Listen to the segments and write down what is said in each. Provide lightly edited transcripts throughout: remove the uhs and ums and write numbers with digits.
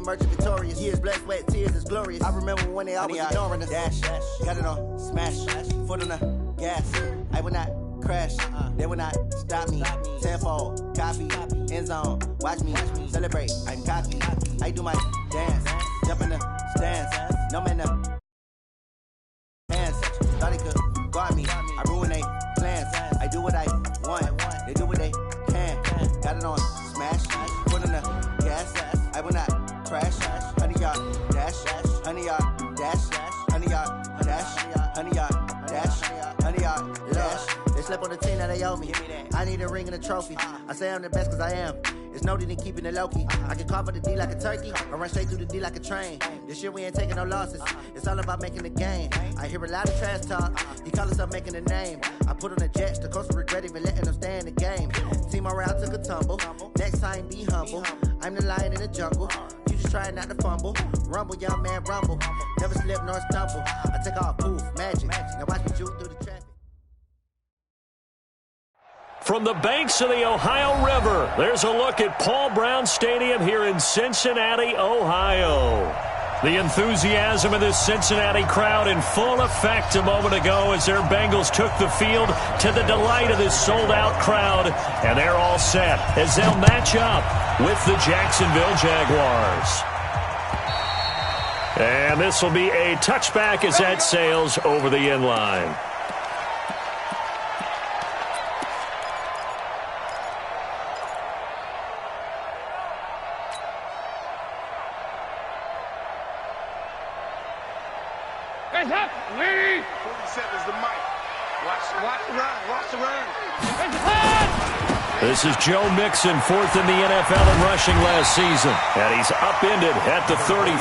emerging victorious. Years, blood, sweat, tears, it's glorious. I remember when they always ignoring us. Dash, got it on, smash, foot on the gas. I will not crash, they will not stop me. Tenfold, copy, end zone, watch me celebrate. I'm cocky, I do my dance, jump in the stands, no man the hands. Thought they could guard me, I ruin they plans. I do what I want, they do what they can. Got it on, smash, foot on the gas. I will not crash, 100-yard dash, 100-yard dash, 100-yard dash, 100-yard dash, 100-yard dash. They slept on the team that they owe me. I need a ring and a trophy. I say I'm the best cause I am. It's noted in keeping it low-key. I can carve up the D like a turkey or run straight through the D like a train. This year we ain't taking no losses. It's all about making the game. I hear a lot of trash talk. He call himself making a name. I put on the Jets. The coach will regret even letting them stay in the game. Team morale took a tumble. Next time be humble. I'm the lion in the jungle. You just trying not to fumble. Rumble, young man, rumble. Never slip nor stumble. I take off, poof, magic. Now watch me shoot through the traffic. From the banks of the Ohio River, there's a look at Paul Brown Stadium here in Cincinnati, Ohio. The enthusiasm of this Cincinnati crowd in full effect a moment ago as their Bengals took the field to the delight of this sold-out crowd. And they're all set as they'll match up with the Jacksonville Jaguars. And this will be a touchback as that sails over the end line. This is Joe Mixon, fourth in the NFL in rushing last season. And he's upended at the 33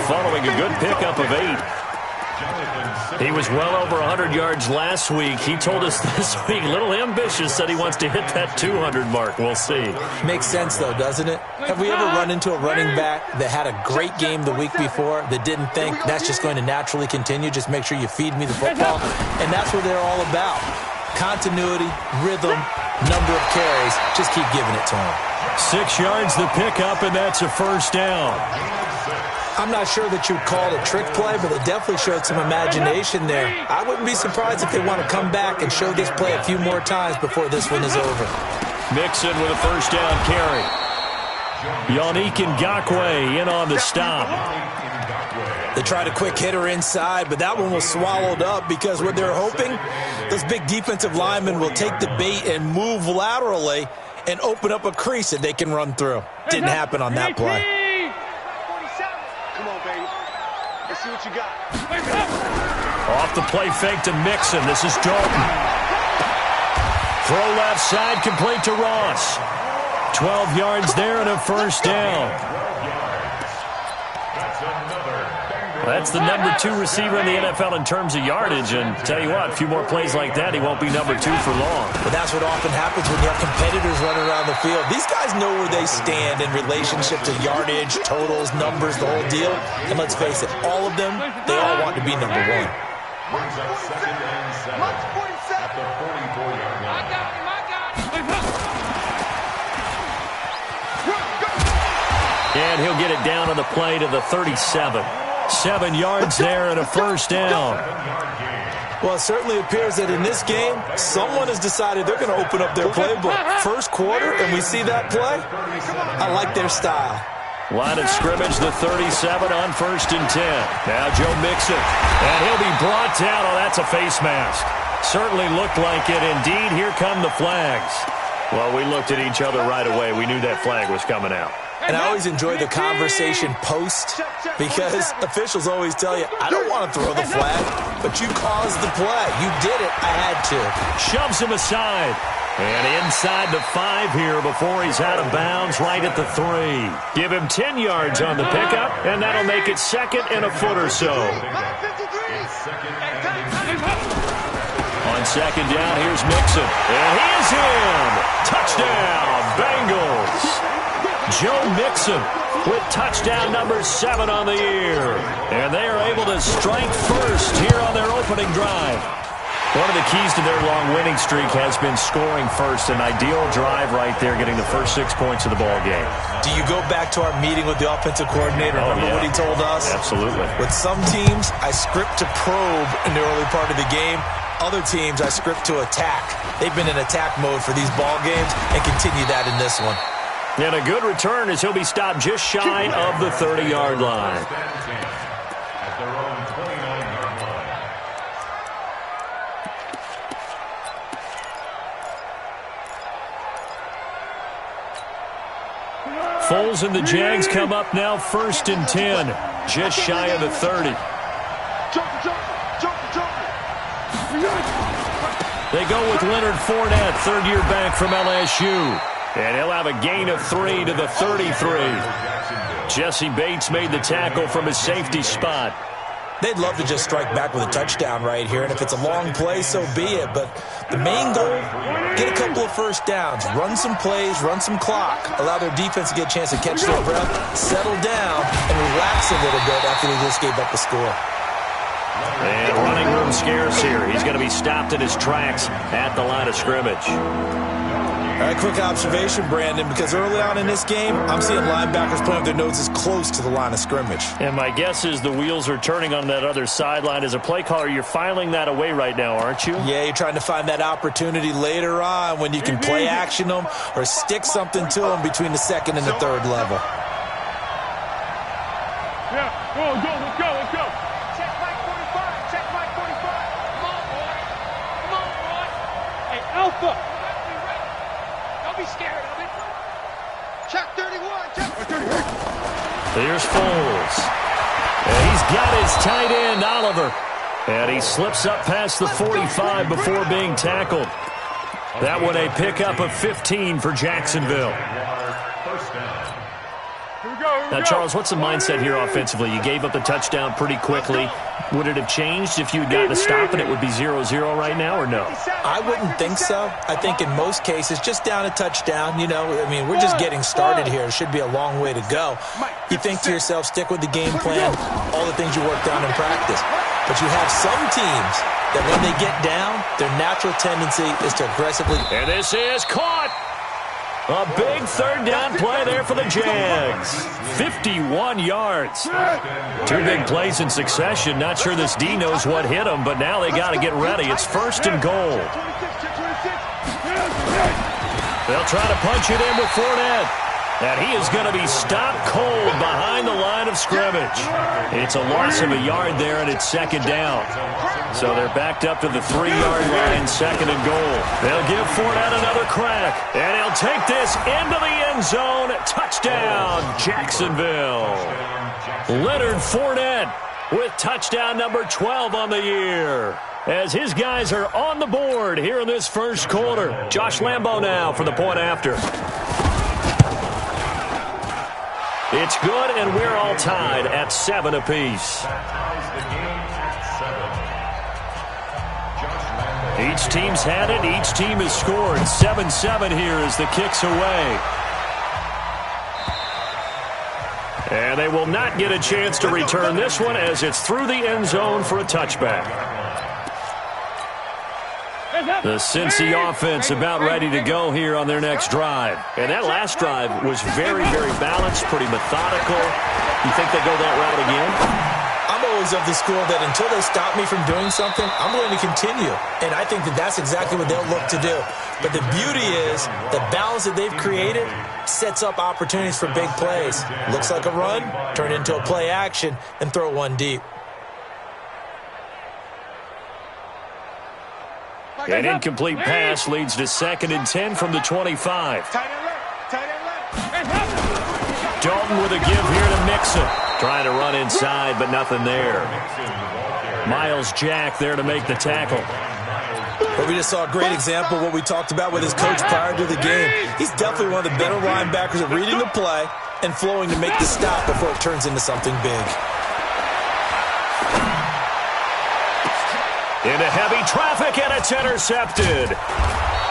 following a good pickup of 8. He was well over 100 yards last week. He told us this week, a little ambitious, said he wants to hit that 200 mark. We'll see. Makes sense, though, doesn't it? Have we ever run into a running back that had a great game the week before that didn't think that's just going to naturally continue? Just make sure you feed me the football. And that's what they're all about. Continuity, rhythm, number of carries. Just keep giving it to him. 6 yards the pickup, and that's a first down. I'm not sure that you'd call it a trick play, but it definitely showed some imagination there. I wouldn't be surprised if they want to come back and show this play a few more times before this one is over. Mixon with a first down carry. Yannick Ngakoue in on the stop. They tried a quick hitter inside, but that one was swallowed up because what they're hoping, those big defensive linemen will take the bait and move laterally and open up a crease that they can run through. Didn't happen on that play. Come on, baby. Let's see what you got. Off the play fake to Mixon. This is Dalton. Throw left side, complete to Ross. 12 yards there and a first down. That's the number 2 receiver in the NFL in terms of yardage. And tell you what, a few more plays like that, he won't be number 2 for long. But that's what often happens when you have competitors running around the field. These guys know where they stand in relationship to yardage, totals, numbers, the whole deal. And let's face it, all of them, they all want to be number 1. And he'll get it down on the play to the 37. 7 yards there and a first down. Well, it certainly appears that in this game, someone has decided they're going to open up their playbook. First quarter, and we see that play. I like their style. Line of scrimmage, the 37 on 1st and 10. Now Joe Mixon, and he'll be brought down. Oh, that's a face mask. Certainly looked like it. Indeed, here come the flags. Well, we looked at each other right away. We knew that flag was coming out. And I always enjoy the conversation post because officials always tell you, I don't want to throw the flag, but you caused the play. You did it. I had to. Shoves him aside. And inside the 5 here before he's out of bounds right at the 3. Give him 10 yards on the pickup, and that'll make it 2nd and a foot or so. On 2nd down, here's Mixon. And he is in. Touchdown, Bengals. Joe Mixon with touchdown number 7 on the year. And they are able to strike first here on their opening drive. One of the keys to their long winning streak has been scoring first. An ideal drive right there, getting the first 6 points of the ball game. Do you go back to our meeting with the offensive coordinator? Remember what he told us? Absolutely. With some teams, I script to probe in the early part of the game. Other teams, I script to attack. They've been in attack mode for these ball games and continue that in this one. And a good return as he'll be stopped just shy of the 30-yard line. Foles and the Jags come up now 1st and 10, just shy of the 30. They go with Leonard Fournette, third-year back from LSU. And he'll have a gain of 3 to the 33. Jesse Bates made the tackle from his safety spot. They'd love to just strike back with a touchdown right here, and if it's a long play, so be it. But the main goal, get a couple of first downs, run some plays, run some clock, allow their defense to get a chance to catch their breath, settle down, and relax a little bit after they just gave up a score. And running room scarce here. He's going to be stopped in his tracks at the line of scrimmage. All right, quick observation, Brandon, because early on in this game, I'm seeing linebackers playing with their noses close to the line of scrimmage. And my guess is the wheels are turning on that other sideline. As a play caller, you're filing that away right now, aren't you? Yeah, you're trying to find that opportunity later on when you can play action them or stick something to them between the second and the third level. Yeah, let's go. Check Mike 45. Come on, boy. Hey, Alpha. Don't be scared of it. Check 31. There's Foles. And he's got his tight end, Oliver. And he slips up past the 45 before being tackled. That one a pickup of 15 for Jacksonville. Now, Charles, what's the mindset here offensively? You gave up the touchdown pretty quickly. Would it have changed if you had gotten a stop and it would be 0-0 right now, or no? I wouldn't think so. I think in most cases, just down a touchdown, you know, I mean, we're just getting started here. It should be a long way to go. You think to yourself, stick with the game plan, all the things you worked on in practice. But you have some teams that when they get down, their natural tendency is to aggressively. And this is caught. A big third down play there for the Jags. 51 yards. Two big plays in succession. Not sure this D knows what hit him, but now they got to get ready. It's 1st and goal. They'll try to punch it in with Fournette. And he is going to be stopped cold behind the line of scrimmage. It's a loss of a yard there, and it's 2nd down. So they're backed up to the 3-yard line, 2nd and goal. They'll give Fournette another crack, and he'll take this into the end zone. Touchdown, Jacksonville. Leonard Fournette with touchdown number 12 on the year, as his guys are on the board here in this first quarter. Josh Lambo now for the point after. It's good, and we're all tied at 7 apiece. Each team's had it. Each team has scored. 7-7 here as the kick's away. And they will not get a chance to return this one as it's through the end zone for a touchback. The Cincy offense about ready to go here on their next drive. And that last drive was very, very balanced, pretty methodical. You think they go that route again? I'm always of the school that until they stop me from doing something, I'm going to continue. And I think that that's exactly what they'll look to do. But the beauty is the balance that they've created sets up opportunities for big plays. Looks like a run, turn into a play action, and throw one deep. An incomplete pass leads to 2nd and 10 from the 25. Dalton with a give here to Mixon. Trying to run inside, but nothing there. Miles Jack there to make the tackle. But we just saw a great example of what we talked about with his coach prior to the game. He's definitely one of the better linebackers at reading the play and flowing to make the stop before it turns into something big. Into heavy traffic, and it's intercepted.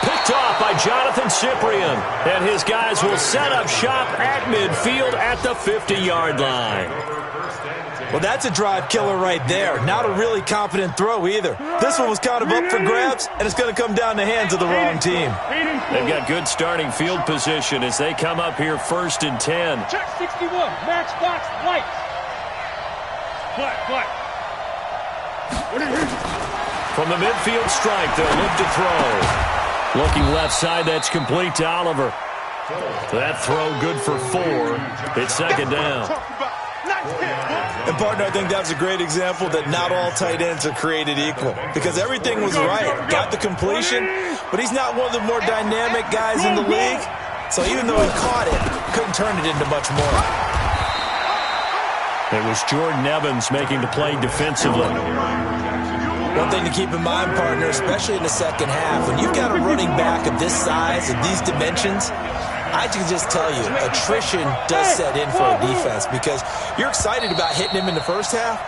Picked picked off by Jonathan Cyprien. And his guys will set up shop at midfield at the 50-yard line. Well, that's a drive killer right there. Not a really confident throw either. This one was kind of up for grabs, and it's going to come down the hands of the wrong team. They've got good starting field position as they come up here 1st and 10. Check 61. Matchbox lights. Flat. From the midfield stripe, they'll look to throw. Looking left side, that's complete to Oliver. That throw good for 4. It's 2nd down. And, partner, I think that was a great example that not all tight ends are created equal. Because everything was right. Got the completion, but he's not one of the more dynamic guys in the league. So even though he caught it, couldn't turn it into much more. It was Jordan Evans making the play defensively. One thing to keep in mind, partner, especially in the second half, when you've got a running back of this size and these dimensions, I can just tell you, attrition does set in for a defense because you're excited about hitting him in the first half.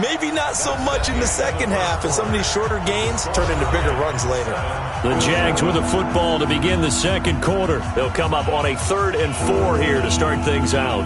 Maybe not so much in the second half, and some of these shorter gains turn into bigger runs later. The Jags with the football to begin the second quarter. They'll come up on a 3rd and 4 here to start things out.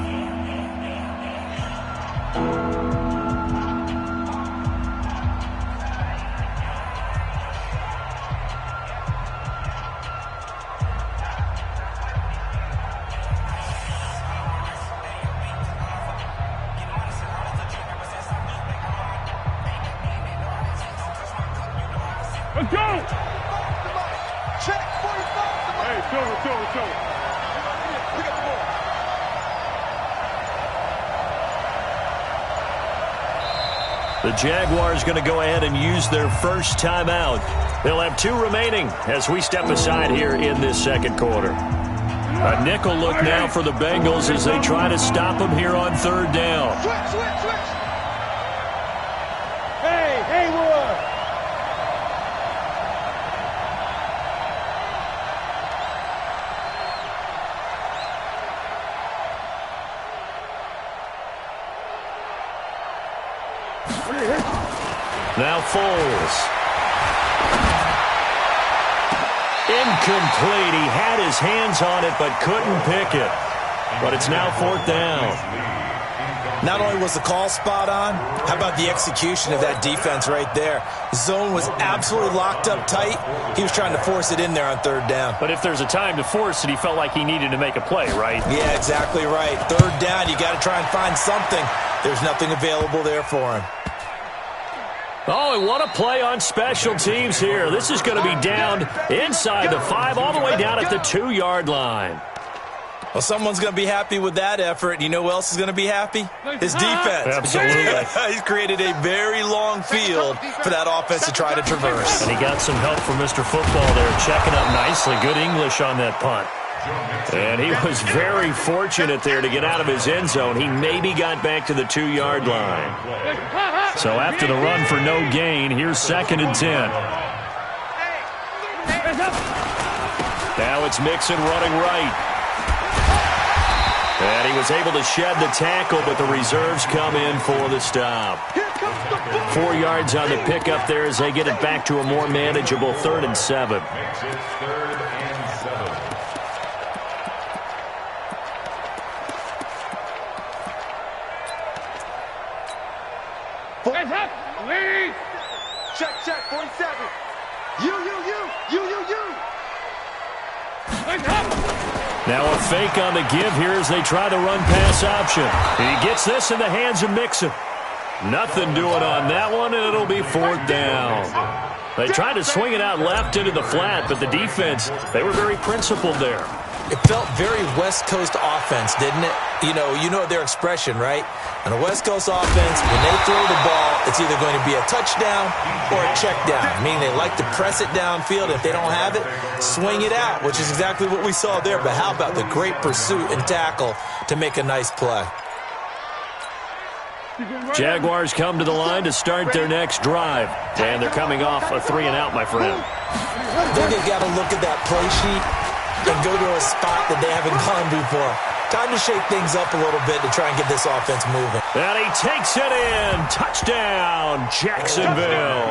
Let's go! Check 45. Hey, it's over. Pick up the ball. The Jaguars going to go ahead and use their first timeout. They'll have 2 remaining as we step aside here in this second quarter. A nickel look now for the Bengals as they try to stop them here on 3rd down. Switch. Hey, Wood. Now Foles. Incomplete. He had his hands on it but couldn't pick it. But it's now 4th down. Not only was the call spot on, how about the execution of that defense right there? Zone was absolutely locked up tight. He was trying to force it in there on 3rd down. But if there's a time to force it, he felt like he needed to make a play, right? Yeah, exactly right. 3rd down, you got to try and find something. There's nothing available there for him. Oh, and what a play on special teams here. This is going to be down inside the 5, all the way down at the 2-yard line. Well, someone's going to be happy with that effort. You know who else is going to be happy? His defense. Absolutely. He's created a very long field for that offense to try to traverse. And he got some help from Mr. Football there, checking up nicely. Good English on that punt. And he was very fortunate there to get out of his end zone. He maybe got back to the 2-yard line. So after the run for no gain, here's 2nd and 10. Now it's Mixon running right. And he was able to shed the tackle, but the reserves come in for the stop. 4 yards on the pickup there as they get it back to a more manageable 3rd and 7. Lead. Check 47. You. Now a fake on the give here as they try the run-pass option. He gets this in the hands of Mixon. Nothing doing on that one, and it'll be 4th down. They tried to swing it out left into the flat, but the defense, they were very principled there. It felt very West Coast offense, didn't it? You know their expression, right? On a West Coast offense, when they throw the ball, it's either going to be a touchdown or a check down. Meaning they like to press it downfield. If they don't have it, swing it out, which is exactly what we saw there. But how about the great pursuit and tackle to make a nice play? Jaguars come to the line to start their next drive. And they're coming off a 3-and-out, my friend. I think they've got to look at that play sheet and go to a spot that they haven't gone before. Time to shake things up a little bit to try and get this offense moving. And he takes it in. Touchdown, Jacksonville.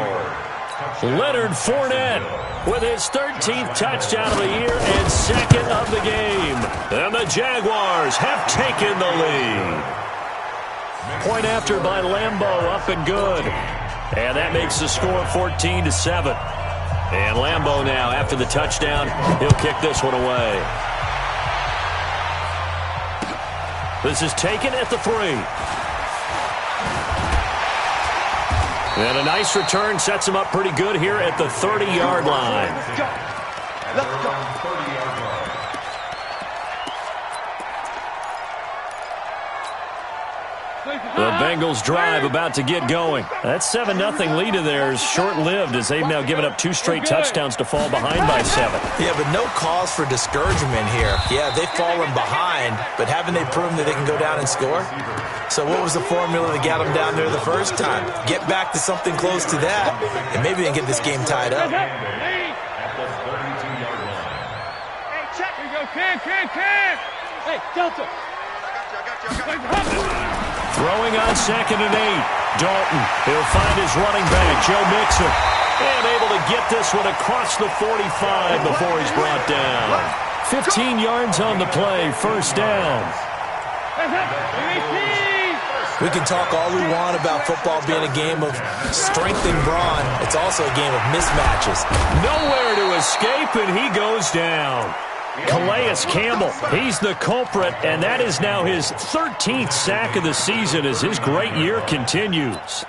Leonard Fournette with his 13th touchdown of the year and second of the game. And the Jaguars have taken the lead. Point after by Lambeau, up and good. And that makes the score 14-7. And Lambeau now, after the touchdown, he'll kick this one away. This is taken at the 3. And a nice return sets him up pretty good here at the 30-yard line. Let's go. The Bengals drive about to get going. That 7-0 lead of theirs short-lived as they've now given up 2 straight touchdowns to fall behind by 7. Yeah, but no cause for discouragement here. Yeah, they've fallen behind, but haven't they proven that they can go down and score? So what was the formula that got them down there the first time? Get back to something close to that, and maybe they can get this game tied up. Hey, check. Here you go, Cam. Hey, Delta. I got you. Throwing on 2nd and 8. Dalton, he'll find his running back, Joe Mixon. And able to get this one across the 45 before he's brought down. 15 yards on the play, first down. We can talk all we want about football being a game of strength and brawn. It's also a game of mismatches. Nowhere to escape, and he goes down. Calais Campbell, he's the culprit, and that is now his 13th sack of the season as his great year continues.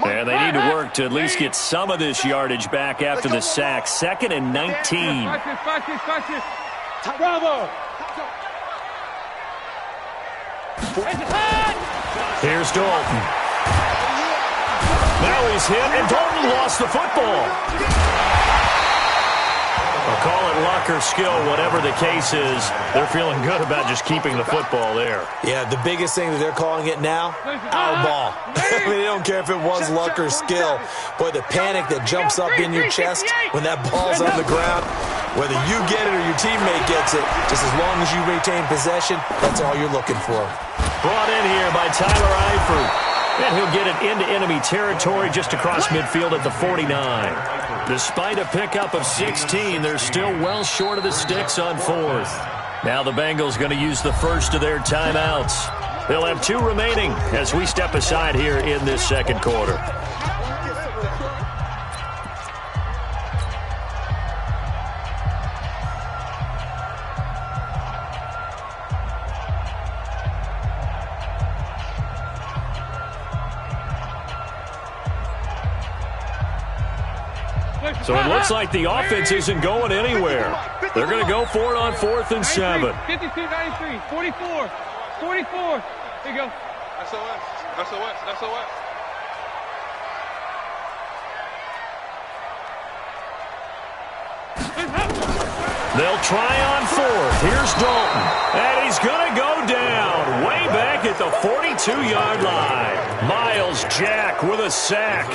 And they need to work to at least get some of this yardage back after the sack. 2nd and 19. Bravo. Here's Dalton. Now he's hit, and Dalton lost the football. I'll call it luck or skill, whatever the case is. They're feeling good about just keeping the football there. Yeah, the biggest thing that they're calling it now, our ball. I mean, they don't care if it was luck or skill. Boy, the panic that jumps up in your chest when that ball's on the ground, whether you get it or your teammate gets it, just as long as you retain possession, that's all you're looking for. Brought in here by Tyler Eifert. And he'll get it into enemy territory just across midfield at the 49. Despite a pickup of 16, they're still well short of the sticks on 4th. Now the Bengals going to use the first of their timeouts. They'll have 2 remaining as we step aside here in this second quarter. So it looks like the offense isn't going anywhere. They're going to go for it on 4th and 7. 52-93, 44. Here you go. SOS. They'll try on 4th. Here's Dalton. And he's going to go down way back at the 42-yard line. Miles Jack with a sack.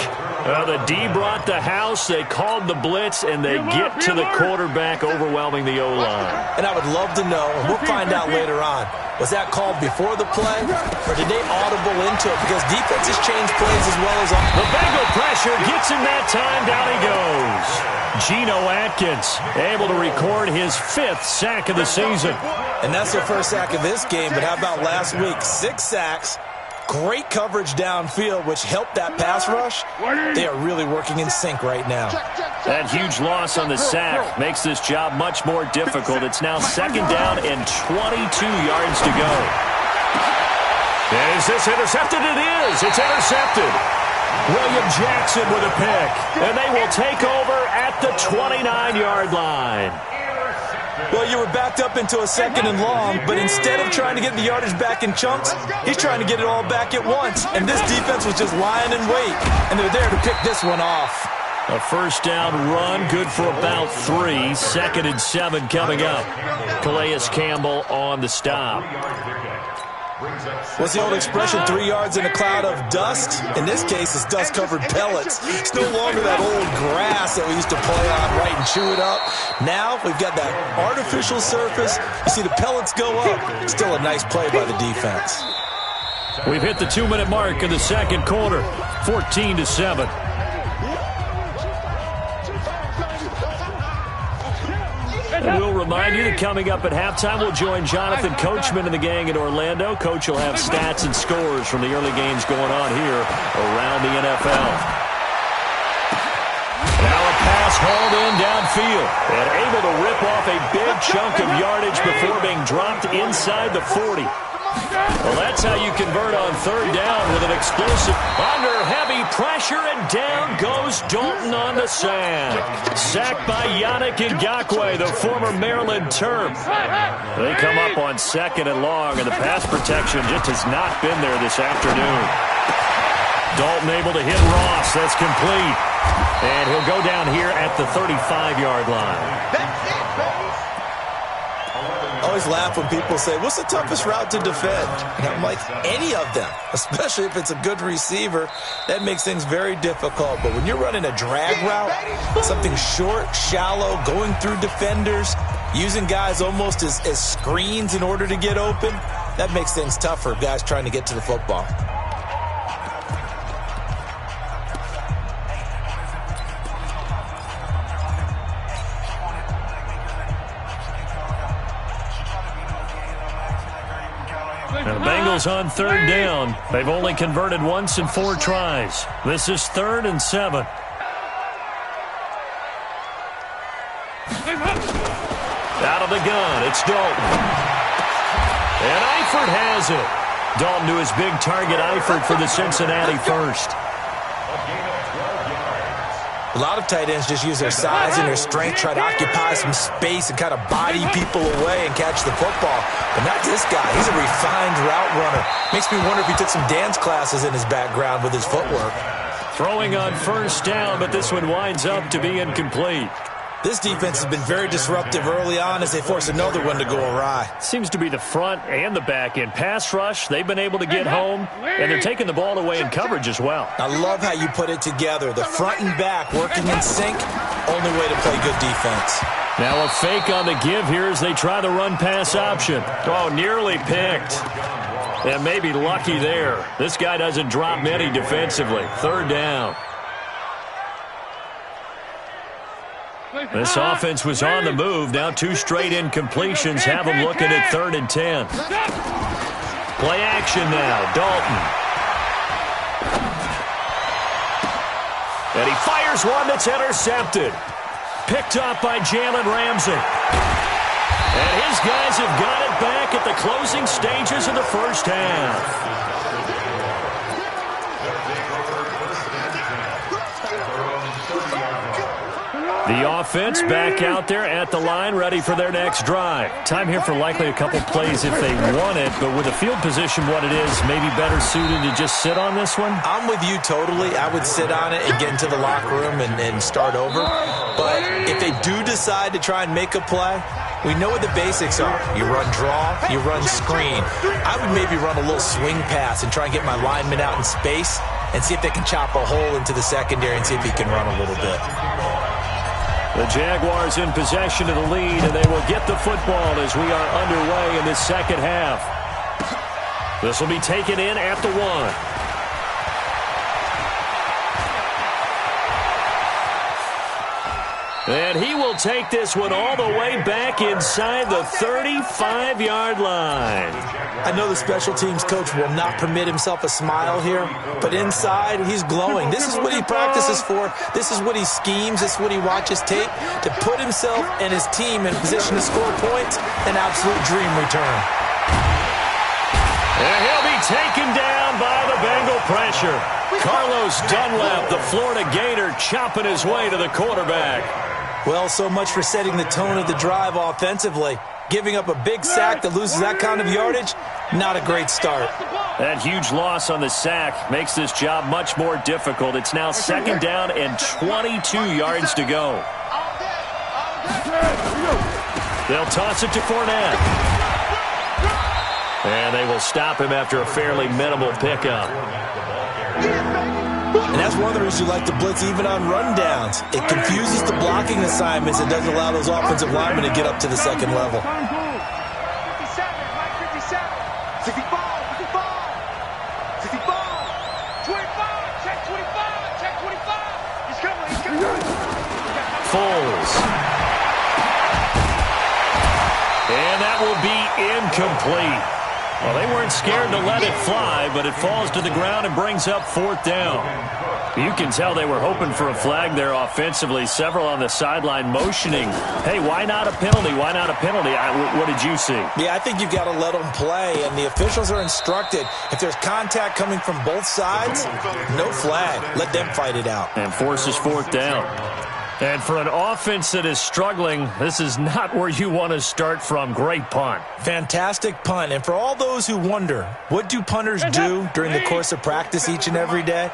The D brought the house. They called the blitz, and they get to the quarterback, overwhelming the O-line. And I would love to know, and we'll find out later on, was that called before the play, or did they audible into it? Because defenses change plays as well as offense. The Bengal pressure gets him that time. Down he goes. Geno Atkins able to record his 5th sack of the season. And that's their first sack of this game, but how about last week? 6 sacks. Great coverage downfield, which helped that pass rush. They are really working in sync right now. That huge loss on the sack makes this job much more difficult. It's now 2nd down and 22 yards to go. Is this intercepted? It is. It's intercepted. William Jackson with a pick. And they will take over at the 29-yard line. Well, you were backed up into a 2nd and long, but instead of trying to get the yardage back in chunks, he's trying to get it all back at once. And this defense was just lying in wait, and they're there to pick this one off. A first down run, good for about 3. 2nd and 7 coming up. Calais Campbell on the stop. What's the old expression, 3 yards in a cloud of dust? In this case, it's dust-covered pellets. It's no longer that old grass that we used to play on, right, and chew it up. Now we've got that artificial surface. You see the pellets go up. Still a nice play by the defense. We've hit the 2-minute mark in the second quarter, 14-7. And we'll remind you that coming up at halftime, we'll join Jonathan Coachman and the gang in Orlando. Coach will have stats and scores from the early games going on here around the NFL. Now a pass hauled in downfield and able to rip off a big chunk of yardage before being dropped inside the 40. Well, that's how you convert on third down with an explosive under heavy pressure, and down goes Dalton on the sack. Sacked by Yannick Ngakoue, the former Maryland Terp. They come up on second and long, and the pass protection just has not been there this afternoon. Dalton able to hit Ross. That's complete. And he'll go down here at the 35-yard line. That's it, baby. I always laugh when people say, what's the toughest route to defend? And I'm like, any of them, especially if it's a good receiver. That makes things very difficult. But when you're running a drag route, something short, shallow, going through defenders, using guys almost as screens in order to get open, that makes things tough for guys trying to get to the football. And the Bengals on third down. They've only converted once in 4 tries. This is 3rd and 7. Out of the gun, it's Dalton. And Eifert has it. Dalton to his big target, Eifert for the Cincinnati first. A lot of tight ends just use their size and their strength, try to occupy some space and kind of body people away and catch the football. But not this guy. He's a refined route runner. Makes me wonder if he took some dance classes in his background with his footwork. Throwing on first down, but this one winds up to be incomplete. This defense has been very disruptive early on as they force another one to go awry. Seems to be the front and the back end. Pass rush, they've been able to get home, and they're taking the ball away in coverage as well. I love how you put it together. The front and back working in sync, only way to play good defense. Now a fake on the give here as they try the run-pass option. Oh, nearly picked. And maybe lucky there. This guy doesn't drop many defensively. 3rd down. This offense was on the move. Now 2 straight incompletions have them looking at 3rd and 10. Play action now. Dalton. And he fires one that's intercepted. Picked up by Jalen Ramsey. And his guys have got it back at the closing stages of the first half. The offense back out there at the line, ready for their next drive. Time here for likely a couple plays if they want it, but with the field position what it is, maybe better suited to just sit on this one? I'm with you totally. I would sit on it and get into the locker room and start over. But if they do decide to try and make a play, we know what the basics are. You run draw, you run screen. I would maybe run a little swing pass and try and get my lineman out in space and see if they can chop a hole into the secondary and see if he can run a little bit. The Jaguars in possession of the lead, and they will get the football as we are underway in this second half. This will be taken in at the 1. And he will take this one all the way back inside the 35-yard line. I know the special teams coach will not permit himself a smile here, but inside, he's glowing. This is what he practices for. This is what he schemes. This is what he watches tape to put himself and his team in position to score points. An absolute dream return. And he'll be taken down by the Bengal pressure. Carlos Dunlap, the Florida Gator, chopping his way to the quarterback. Well, so much for setting the tone of the drive offensively. Giving up a big sack that loses that kind of yardage, not a great start. That huge loss on the sack makes this job much more difficult. It's now 2nd down and 22 yards to go. They'll toss it to Fournette. And they will stop him after a fairly minimal pickup. And that's one of the reasons you like to blitz even on rundowns. It confuses the blocking assignments and doesn't allow those offensive linemen to get up to the second level. 57, Mike 57, 65, 25, check 25. He's coming. Foles. incomplete. Well, they weren't scared to let it fly, but it falls to the ground and brings up 4th down. You can tell they were hoping for a flag there offensively. Several on the sideline motioning, hey, why not a penalty? Why not a penalty? What did you see? Yeah, I think you've got to let them play, and the officials are instructed. If there's contact coming from both sides, no flag. Let them fight it out. And forces 4th down. And for an offense that is struggling, this is not where you want to start from. Great punt. Fantastic punt. And for all those who wonder, what do punters do during the course of practice each and every day?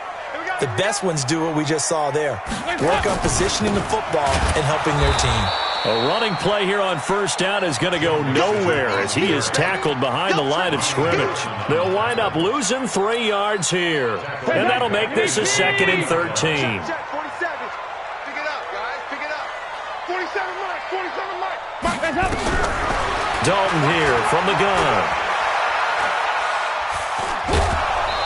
The best ones do what we just saw there. Work on positioning the football and helping their team. A running play here on 1st down is going to go nowhere as he is tackled behind the line of scrimmage. They'll wind up losing 3 yards here. And that'll make this a 2nd and 13. Dalton here from the gun.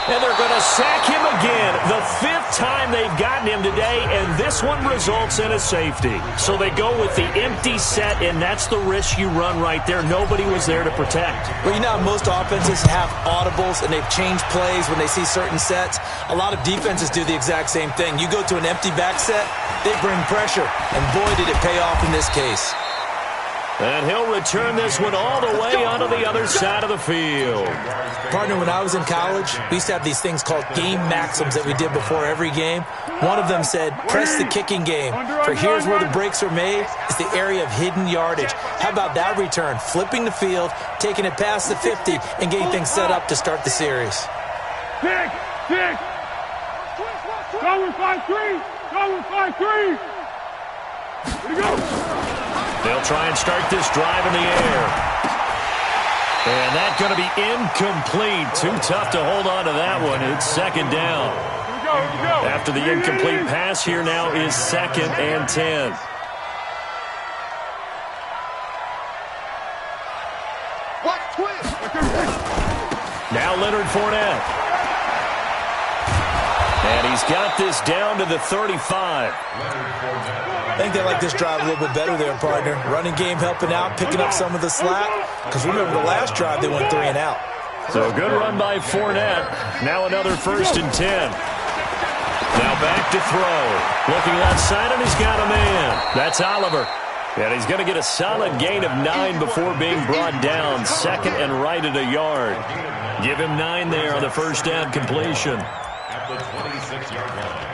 And they're going to sack him again. The 5th time they've gotten him today, and this one results in a safety. So they go with the empty set, and that's the risk you run right there. Nobody was there to protect. Well, you know, most offenses have audibles, and they've changed plays when they see certain sets. A lot of defenses do the exact same thing. You go to an empty back set, they bring pressure, and boy, did it pay off in this case. And he'll return this one all the way onto the other side of the field. Partner, when I was in college, we used to have these things called game maxims that we did before every game. One of them said, press the kicking game, for here's where the breaks are made. It's the area of hidden yardage. How about that return? Flipping the field, taking it past the 50, and getting things set up to start the series. Six. Go with 5-3. Go with 5-3. Here we go. They'll try and start this drive in the air. And that's going to be incomplete. Too tough to hold on to that one. It's 2nd down. Here we go. After the incomplete pass, here now is 2nd and 10. What twist? Now Leonard Fournette. And he's got this down to the 35. I think they like this drive a little bit better there, partner. Running game helping out, picking up some of the slack. Because remember, the last drive, they went 3 and out. So a good run by Fournette. Now another 1st and 10. Now back to throw. Looking left side, and he's got a man. That's Oliver. And he's going to get a solid gain of 9 before being brought down. 2nd and right at a yard. Give him 9 there on the 1st down completion. At the 26-yard line.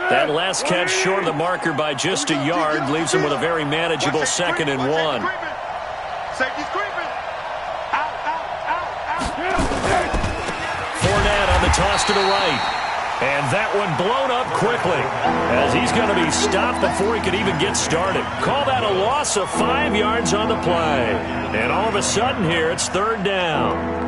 That last catch short of the marker by just a yard leaves him with a very manageable 2nd and 1. Safety's creeping. Out. Fournette on the toss to the right. And that one blown up quickly as he's going to be stopped before he could even get started. Call that a loss of 5 yards on the play. And all of a sudden here, it's 3rd down.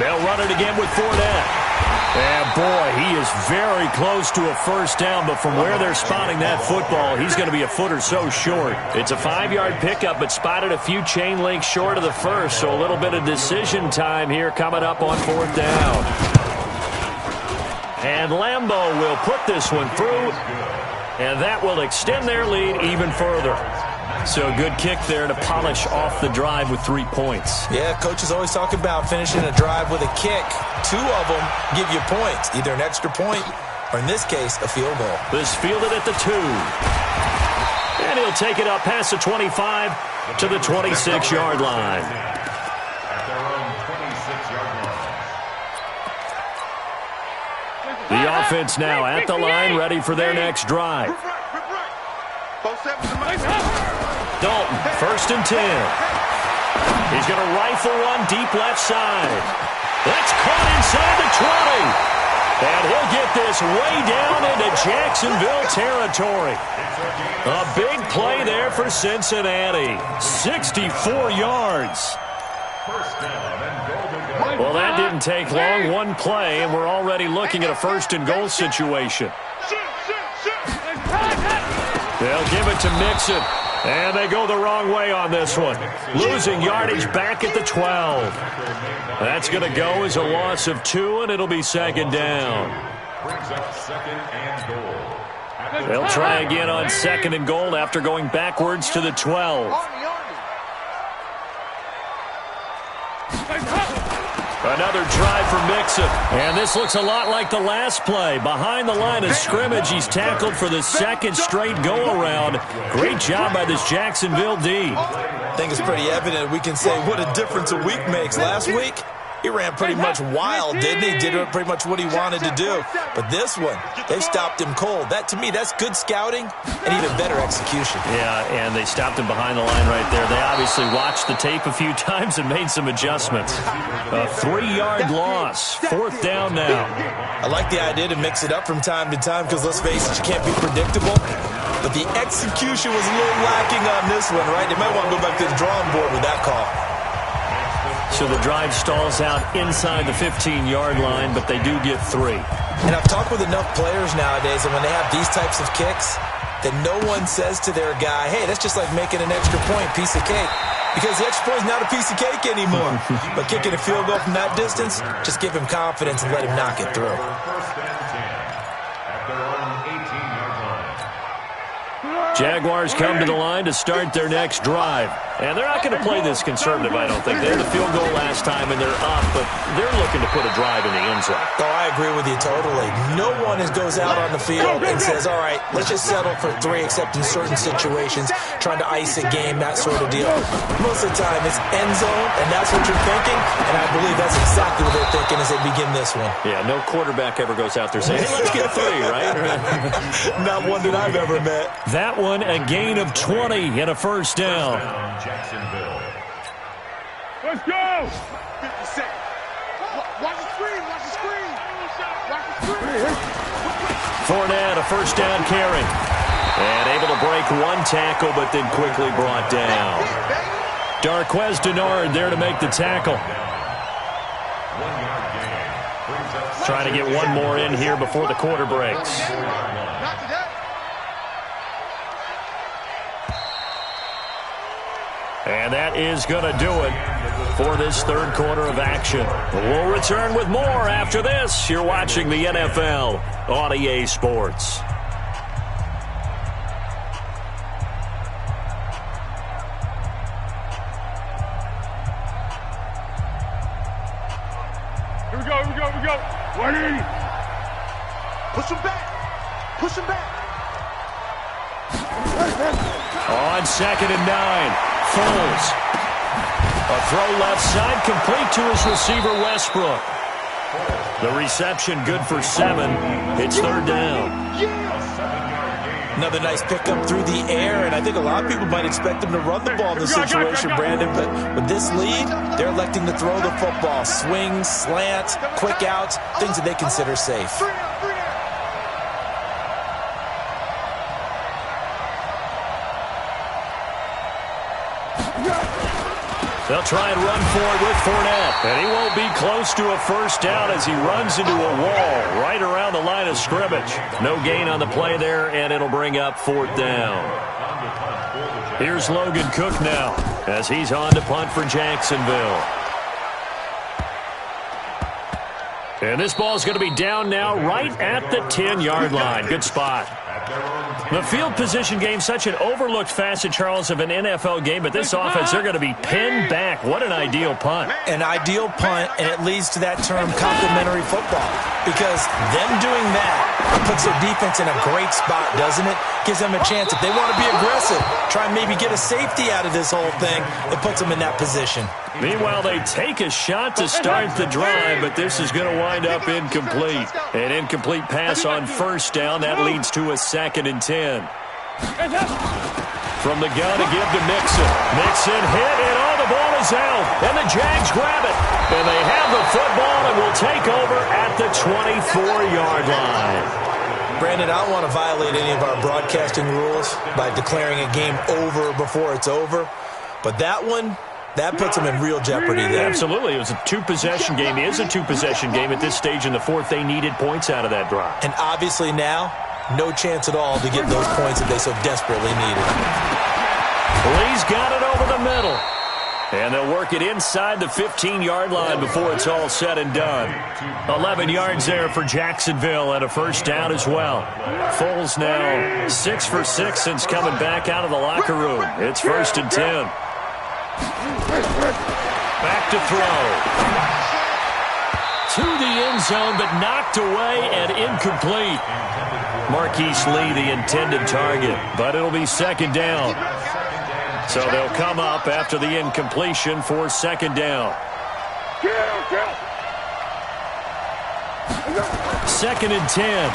They'll run it again with Fournette. And, boy, he is very close to a 1st down, but from where they're spotting that football, he's going to be a foot or so short. It's a 5-yard pickup, but spotted a few chain links short of the 1st, so a little bit of decision time here coming up on 4th down. And Lambeau will put this one through, and that will extend their lead even further. So a good kick there to polish off the drive with 3 points. Yeah, coaches always talk about finishing a drive with a kick. 2 of them give you points, either an extra point or, in this case, a field goal. This fielded at the 2. And he'll take it up past the 25 to the 26-yard line. At their own 26-yard line. The offense now at the line, ready for their next drive. Dalton, 1st and 10. He's going to rifle one deep left side. That's caught inside the 20. And he'll get this way down into Jacksonville territory. A big play there for Cincinnati. 64 yards. Well, that didn't take long. One play, and we're already looking at a first and goal situation. They'll give it to Mixon. And they go the wrong way on this one. Losing yardage back at the 12. That's going to go as a loss of 2, and it'll be second down. They'll try again on second and goal after going backwards to the 12. Another drive for Mixon. And this looks a lot like the last play. Behind the line of scrimmage, he's tackled for the second straight go-around. Great job by this Jacksonville D. I think it's pretty evident we can say what a difference a week makes. Last week, he ran pretty much wild, didn't he? Did pretty much what he wanted to do. But this one, they stopped him cold. That, to me, that's good scouting and even better execution. Yeah, and they stopped him behind the line right there. They obviously watched the tape a few times and made some adjustments. A 3-yard loss. Fourth down now. I like the idea to mix it up from time to time because, let's face it, you can't be predictable. But the execution was a little lacking on this one, right? They might want to go back to the drawing board with that call. So the drive stalls out inside the 15-yard line, but they do get 3. And I've talked with enough players nowadays, and when they have these types of kicks, that no one says to their guy, hey, that's just like making an extra point, piece of cake. Because the extra point is not a piece of cake anymore. But kicking a field goal from that distance, just give him confidence and let him knock it through. Jaguars come to the line to start their next drive. And they're not going to play this conservative, I don't think. They had a field goal last time, and they're up, but they're looking to put a drive in the end zone. Oh, I agree with you totally. No one goes out on the field and says, all right, let's just settle for 3, except in certain situations, trying to ice a game, that sort of deal. Most of the time, it's end zone, and that's what you're thinking, and I believe that's exactly what they're thinking as they begin this one. Yeah, no quarterback ever goes out there saying, hey, let's get 3, right? Not one that I've ever met. That one, a gain of 20 and a first down. Jacksonville. Let's go! 50 seconds. Watch the screen. Watch the screen. Watch the screen. Fournette, a first down carry. And able to break one tackle, but then quickly brought down. Darquez Denard there to make the tackle. Trying to get one more in here before the quarter breaks. And that is going to do it for this third quarter of action. We'll return with more after this. You're watching the NFL on EA Sports. Here we go. Ready? Push him back. On 2nd and 9. Foles. A throw left side, complete to his receiver, Westbrook. The reception good for 7. It's third down. Another nice pickup through the air, and I think a lot of people might expect them to run the ball in this situation, Brandon. But with this lead, they're electing to throw the football. Swings, slants, quick outs, things that they consider safe. They'll try and run for it with Fournette. And he won't be close to a first down as he runs into a wall right around the line of scrimmage. No gain on the play there, and it'll bring up fourth down. Here's Logan Cook now as he's on to punt for Jacksonville. And this ball's going to be down now right at the 10-yard line. Good spot. The field position game, such an overlooked facet, Charles, of an NFL game, but this offense, they're going to be pinned back. What an ideal punt. An ideal punt, and it leads to that term complementary football, because them doing that puts their defense in a great spot, doesn't it? Gives them a chance. If they want to be aggressive, try and maybe get a safety out of this whole thing, it puts them in that position. Meanwhile, they take a shot to start the drive, but this is going to wind up incomplete. An incomplete pass on first down. That leads to a 2nd and 10. From the gun to give to Mixon. Mixon hit, and the ball is out. And the Jags grab it. And they have the football and will take over at the 24-yard line. Brandon, I don't want to violate any of our broadcasting rules by declaring a game over before it's over. But that one That puts them in real jeopardy there. Absolutely. It was a two-possession game. It is a two-possession game at this stage in the fourth. They needed points out of that drive. And obviously now, no chance at all to get those points that they so desperately needed. Lee's got it over the middle. And they'll work it inside the 15-yard line before it's all said and done. 11 yards there for Jacksonville and a first down as well. Foles now 6 for 6 since coming back out of the locker room. It's 1st and 10. Back to throw. To the end zone, but knocked away and incomplete. Marquise Lee, the intended target, but it'll be 2nd down. So they'll come up after the incompletion for 2nd down. 2nd and 10.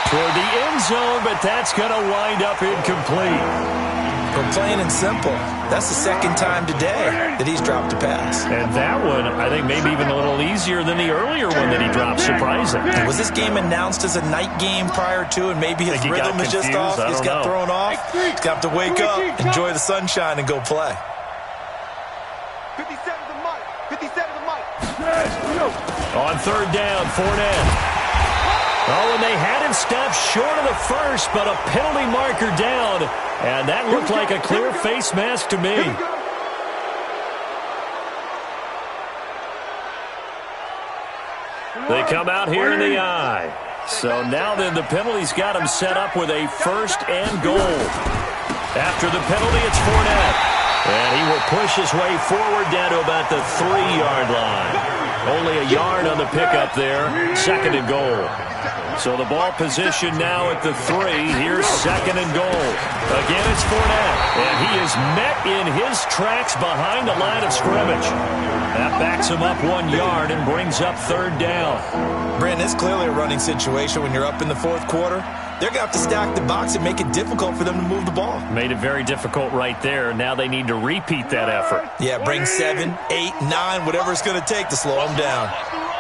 Toward the end zone, but that's going to wind up incomplete. But plain and simple, that's the 2nd time today that he's dropped a pass. And that one, I think, maybe even a little easier than the earlier one that he dropped. Surprising. Was this game announced as a night game prior to, and maybe his rhythm is just off? He's got thrown off. He's got to wake up, enjoy the sunshine, and go play. 57 to Mike. 57 to Mike. On 3rd down, Fournette. Oh, and they had him stopped short of the first, but a penalty marker down. And that looked like a clear face mask to me. They come out here in the eye. So now then the penalty's got him set up with a 1st and goal. After the penalty, it's Fournette. And he will push his way forward down to about the 3-yard line. Only a yard on the pickup there. 2nd and goal. So the ball position now at the 3. Here's 2nd and goal. Again, it's Fournette. And he is met in his tracks behind the line of scrimmage. That backs him up 1 yard and brings up 3rd down. Brandon, it's clearly a running situation when you're up in the 4th quarter. They're going to have to stack the box and make it difficult for them to move the ball. Made it very difficult right there. Now they need to repeat that effort. Yeah, bring 7, 8, 9, whatever it's going to take to slow them down.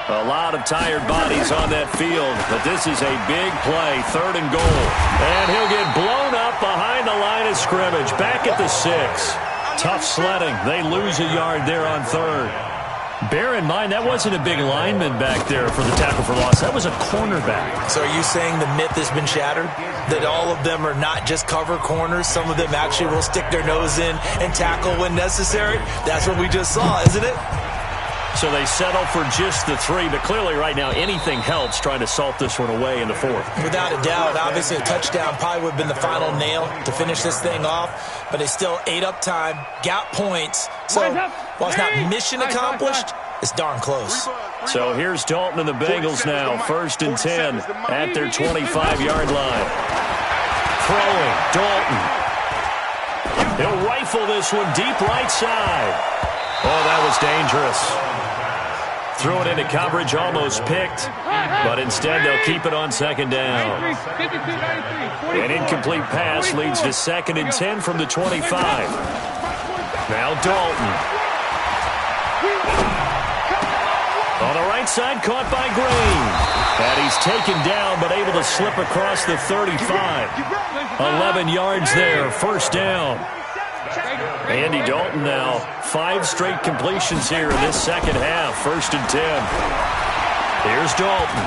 A lot of tired bodies on that field, but this is a big play, 3rd and goal. And he'll get blown up behind the line of scrimmage, back at the 6. Tough sledding. They lose a yard there on 3rd. Bear in mind, that wasn't a big lineman back there for the tackle for loss. That was a cornerback. So are you saying the myth has been shattered? That all of them are not just cover corners? Some of them actually will stick their nose in and tackle when necessary? That's what we just saw, isn't it? So they settle for just the 3, but clearly right now anything helps trying to salt this one away in the 4th. Without a doubt, obviously a touchdown probably would have been the final nail to finish this thing off, but they still ate up time, got points. So while it's not mission accomplished, it's darn close. So here's Dalton and the Bengals now, 1st and 10 at their 25-yard line. Throwing, Dalton. He'll rifle this one deep right side. Oh, that was dangerous. Threw it into coverage, almost picked, but instead they'll keep it on 2nd down. An incomplete pass leads to 2nd and 10 from the 25. Now Dalton. On the right side, caught by Green. And he's taken down, but able to slip across the 35. 11 yards there, 1st down. Andy Dalton now, 5 straight completions here in this 2nd half, 1st and 10. Here's Dalton.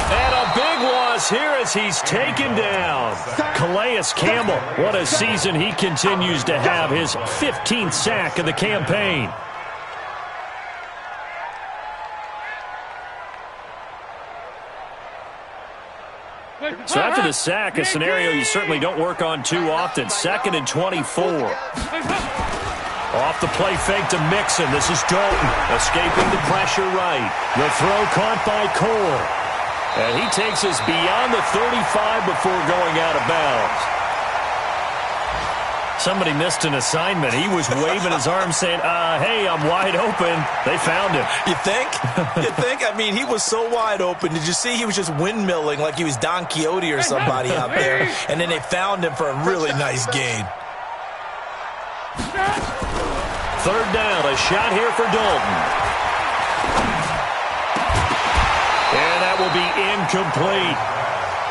And a big loss here as he's taken down. Calais Campbell, what a season he continues to have, his 15th sack of the campaign. So after the sack, a scenario you certainly don't work on too often. 2nd and 24. Off the play fake to Mixon. This is Dalton escaping the pressure right. The throw caught by Cole. And he takes us beyond the 35 before going out of bounds. Somebody missed an assignment. He was waving his arm saying, hey, I'm wide open. They found him. You think? You think? I mean, he was so wide open. Did you see he was just windmilling like he was Don Quixote or somebody out there? And then they found him for a really nice gain. 3rd down, a shot here for Dalton. And that will be incomplete.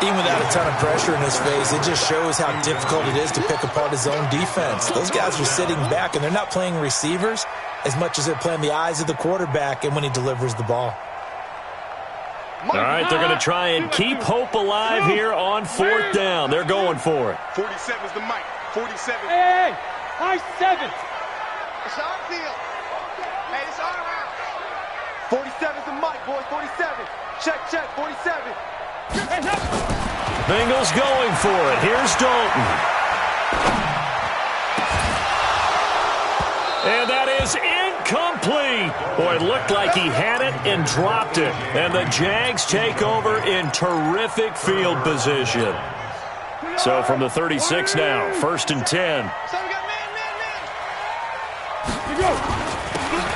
Even without a ton of pressure in his face, it just shows how difficult it is to pick apart his own defense. Those guys are sitting back, and they're not playing receivers as much as they're playing the eyes of the quarterback and when he delivers the ball. All right, they're going to try and keep hope alive here on 4th down. They're going for it. 47's the mic. 47. Hey, high 7. It's on field. Hey, it's all around. 47's the mic, boy. 47. Check, 47. Bengals going for it. Here's Dalton. And that is incomplete. Boy, it looked like he had it and dropped it. And the Jags take over in terrific field position. So from the 36 now, 1st and 10.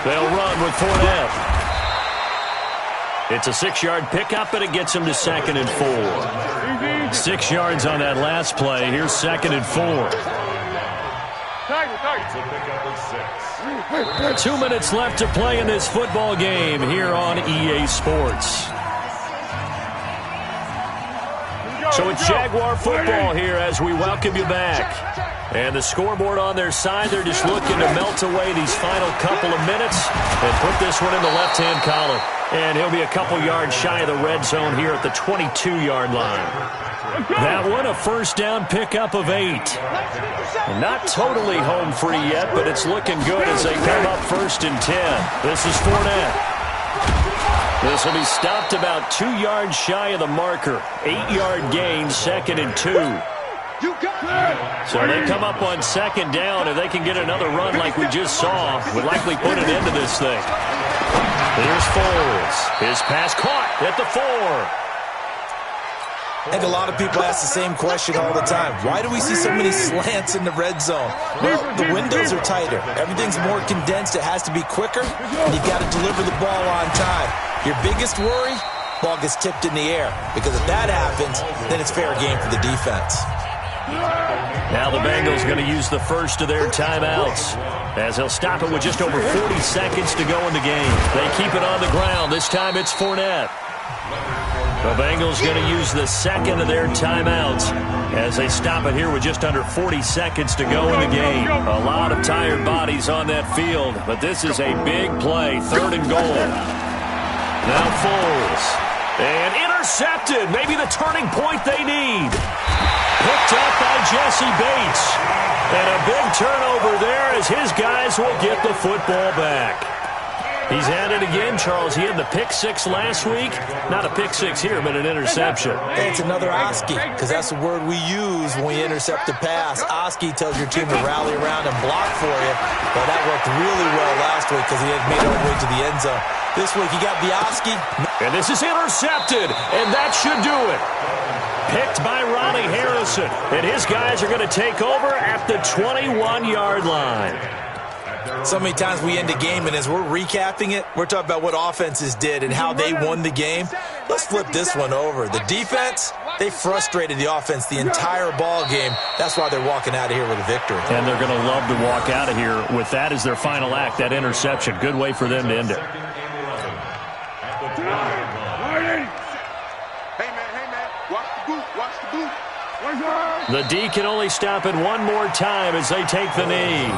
They'll run with Fournette. It's a 6-yard pickup, and it gets him to 2nd and 4. 6 yards on that last play. Here's 2nd and 4. 2 minutes left to play in this football game here on EA Sports. So it's Jaguar football here as we welcome you back. And the scoreboard on their side, they're just looking to melt away these final couple of minutes and put this one in the left-hand column. And he'll be a couple yards shy of the red zone here at the 22-yard line. That one, a 1st down pickup of 8. Not totally home free yet, but it's looking good as they come up 1st and 10. This is Fournette. This will be stopped about 2 yards shy of the marker. 8-yard gain, 2nd and 2. So they come up on 2nd down. If they can get another run like we just saw, would likely put an end to this thing. Here's Foles. His pass caught at the 4. I think a lot of people ask the same question all the time. Why do we see so many slants in the red zone? Well, the windows are tighter. Everything's more condensed. It has to be quicker, and you've got to deliver the ball on time. Your biggest worry, ball gets tipped in the air, because if that happens, then it's fair game for the defense. Now the Bengals going to use the first of their timeouts as they'll stop it with just over 40 seconds to go in the game. They keep it on the ground. This time it's Fournette. The Bengals going to use the second of their timeouts as they stop it here with just under 40 seconds to go in the game. A lot of tired bodies on that field, but this is a big play. 3rd and goal. Now Foles. And intercepted. Maybe the turning point they need. Picked up by Jesse Bates. And a big turnover there as his guys will get the football back. He's had it again, Charles. He had the pick 6 last week. Not a pick 6 here, but an interception. It's another Oski, because that's the word we use when we intercept a pass. Oski tells your team to rally around and block for you. Well, that worked really well last week because he had made it all the way to the end zone. This week, he got the Oski. And this is intercepted, and that should do it. Picked by Ronnie Harrison, and his guys are going to take over at the 21-yard line. So many times we end a game, and as we're recapping it, we're talking about what offenses did and how they won the game. Let's flip this one over. The defense, they frustrated the offense the entire ball game. That's why they're walking out of here with a victory. And they're going to love to walk out of here with that as their final act, that interception. Good way for them to end it. The D can only stop it one more time as they take the knee.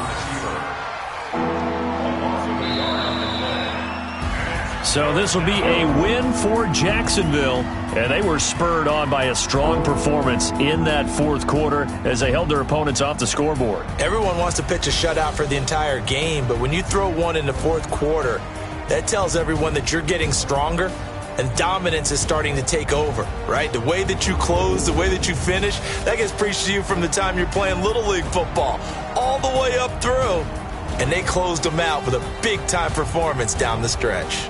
So this will be a win for Jacksonville, and they were spurred on by a strong performance in that 4th quarter as they held their opponents off the scoreboard. Everyone wants to pitch a shutout for the entire game, but when you throw one in the 4th quarter, that tells everyone that you're getting stronger and dominance is starting to take over, right? The way that you close, the way that you finish, that gets preached to you from the time you're playing Little League football all the way up through. And they closed them out with a big-time performance down the stretch.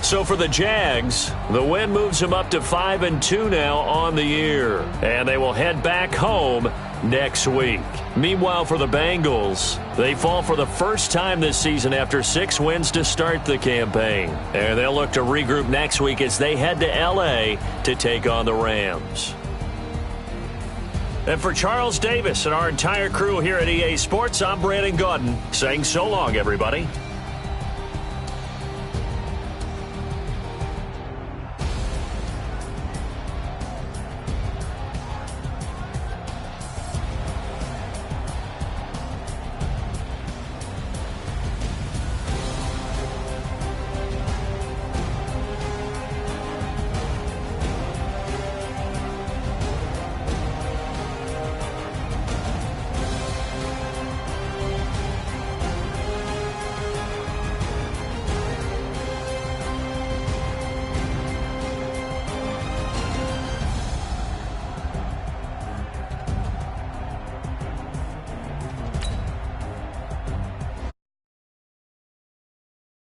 So for the Jags, the win moves them up to 5-2 now on the year. And they will head back home next week. Meanwhile, for the Bengals, they fall for the first time this season after 6 wins to start the campaign. And they'll look to regroup next week as they head to L.A. to take on the Rams. And for Charles Davis and our entire crew here at EA Sports, I'm Brandon Gaudin saying so long, everybody.